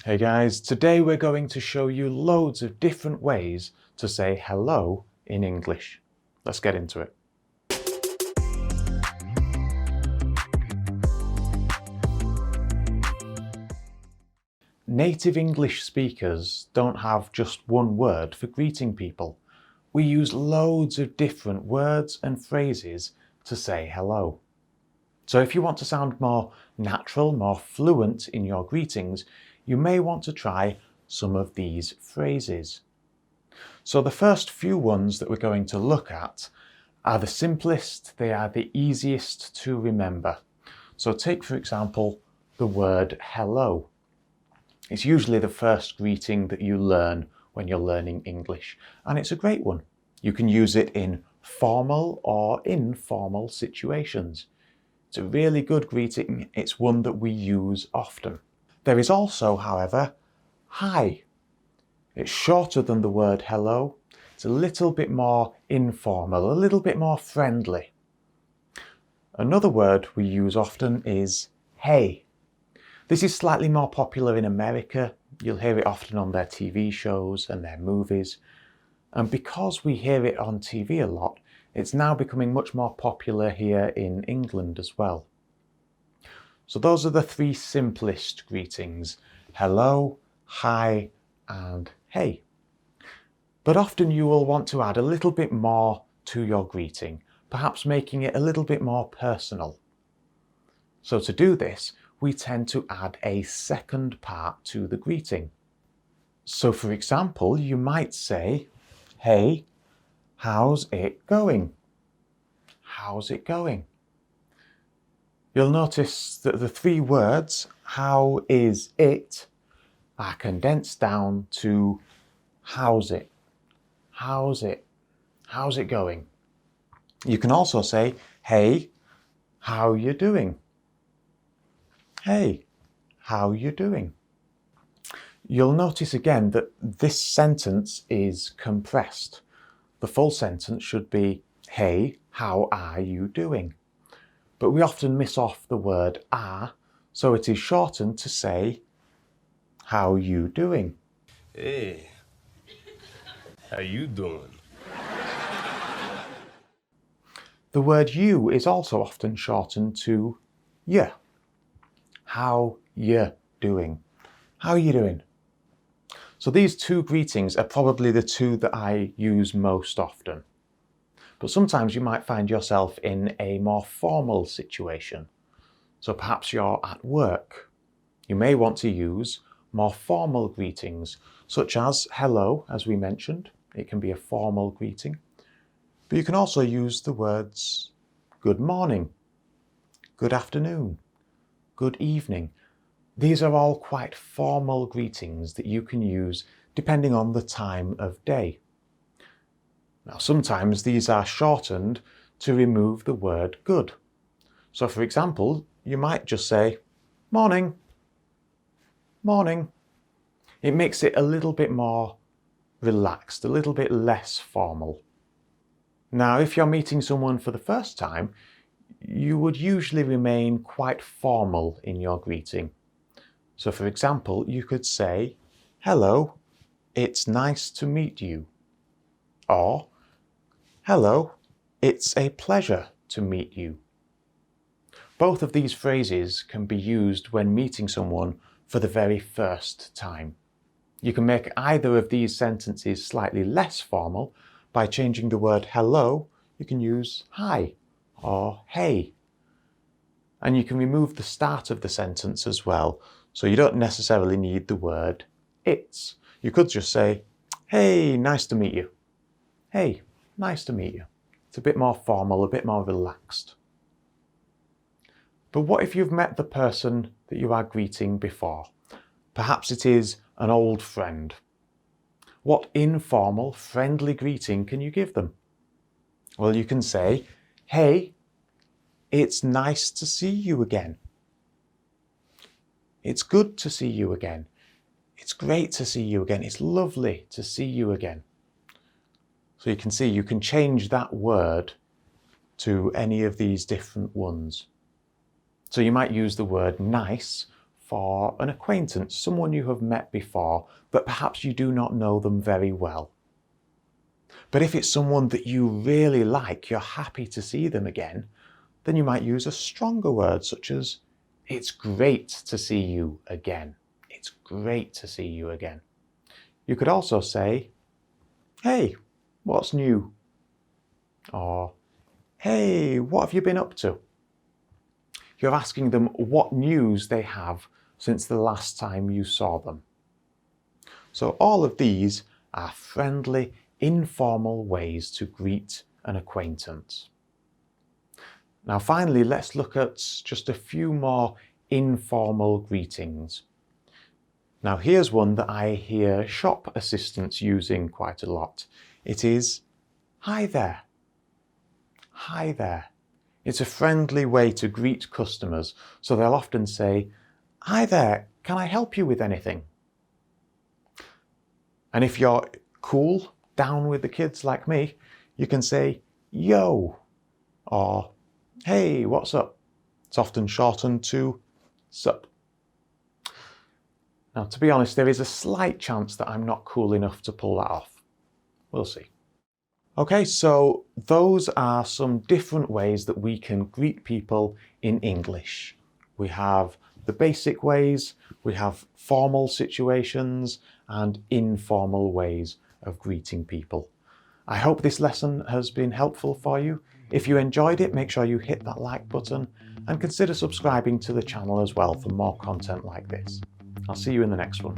Hey guys, today we're going to show you loads of different ways to say hello in English. Let's get into it. Native English speakers don't have just one word for greeting people. We use loads of different words and phrases to say hello. So if you want to sound more natural, more fluent in your greetings, you may want to try some of these phrases. So the first few ones that we're going to look at are the simplest, they are the easiest to remember. So take, for example, the word hello. It's usually the first greeting that you learn when you're learning English, and it's a great one. You can use it in formal or informal situations. It's a really good greeting. It's one that we use often. There is also, however, hi. It's shorter than the word hello. It's a little bit more informal, a little bit more friendly. Another word we use often is hey. This is slightly more popular in America. You'll hear it often on their TV shows and their movies. And because we hear it on TV a lot, it's now becoming much more popular here in England as well. So those are the three simplest greetings: hello, hi, and hey. But often you will want to add a little bit more to your greeting, perhaps making it a little bit more personal. So to do this, we tend to add a second part to the greeting. So for example, you might say, hey, how's it going? How's it going? You'll notice that the three words, how is it, are condensed down to how's it? How's it? How's it going? You can also say, hey, how you doing? Hey, how you doing? You'll notice again that this sentence is compressed. The full sentence should be, hey, how are you doing? But we often miss off the word are, so it is shortened to say, how you doing? Hey, how you doing? The word you is also often shortened to ya. How you doing? How you doing? So these two greetings are probably the two that I use most often. But sometimes you might find yourself in a more formal situation. So perhaps you're at work. You may want to use more formal greetings, such as hello, as we mentioned. It can be a formal greeting. But you can also use the words good morning, good afternoon, good evening. These are all quite formal greetings that you can use depending on the time of day. Now, sometimes these are shortened to remove the word good. So for example, you might just say, morning, morning. It makes it a little bit more relaxed, a little bit less formal. Now, if you're meeting someone for the first time, you would usually remain quite formal in your greeting. So for example, you could say, hello, it's nice to meet you. Or, hello, it's a pleasure to meet you. Both of these phrases can be used when meeting someone for the very first time. You can make either of these sentences slightly less formal by changing the word hello. You can use hi or hey. And you can remove the start of the sentence as well, so you don't necessarily need the word it's. You could just say, hey, nice to meet you. Hey, nice to meet you. It's a bit more formal, a bit more relaxed. But what if you've met the person that you are greeting before? Perhaps it is an old friend. What informal, friendly greeting can you give them? Well, you can say, hey, it's nice to see you again. It's good to see you again. It's great to see you again. It's lovely to see you again. So you can see you can change that word to any of these different ones. So you might use the word nice for an acquaintance, someone you have met before, but perhaps you do not know them very well. But if it's someone that you really like, you're happy to see them again, then you might use a stronger word such as, it's great to see you again. It's great to see you again. You could also say, hey, what's new? Or, hey, what have you been up to? You're asking them what news they have since the last time you saw them. So all of these are friendly, informal ways to greet an acquaintance. Now finally, let's look at just a few more informal greetings. Now here's one that I hear shop assistants using quite a lot. It is, hi there. Hi there. It's a friendly way to greet customers, so they'll often say, hi there, can I help you with anything? And if you're cool, down with the kids like me, you can say, yo, or hey, what's up? It's often shortened to sup. Now, to be honest, there is a slight chance that I'm not cool enough to pull that off. We'll see. Okay, so those are some different ways that we can greet people in English. We have the basic ways, we have formal situations, and informal ways of greeting people. I hope this lesson has been helpful for you. If you enjoyed it, make sure you hit that like button and consider subscribing to the channel as well for more content like this. I'll see you in the next one.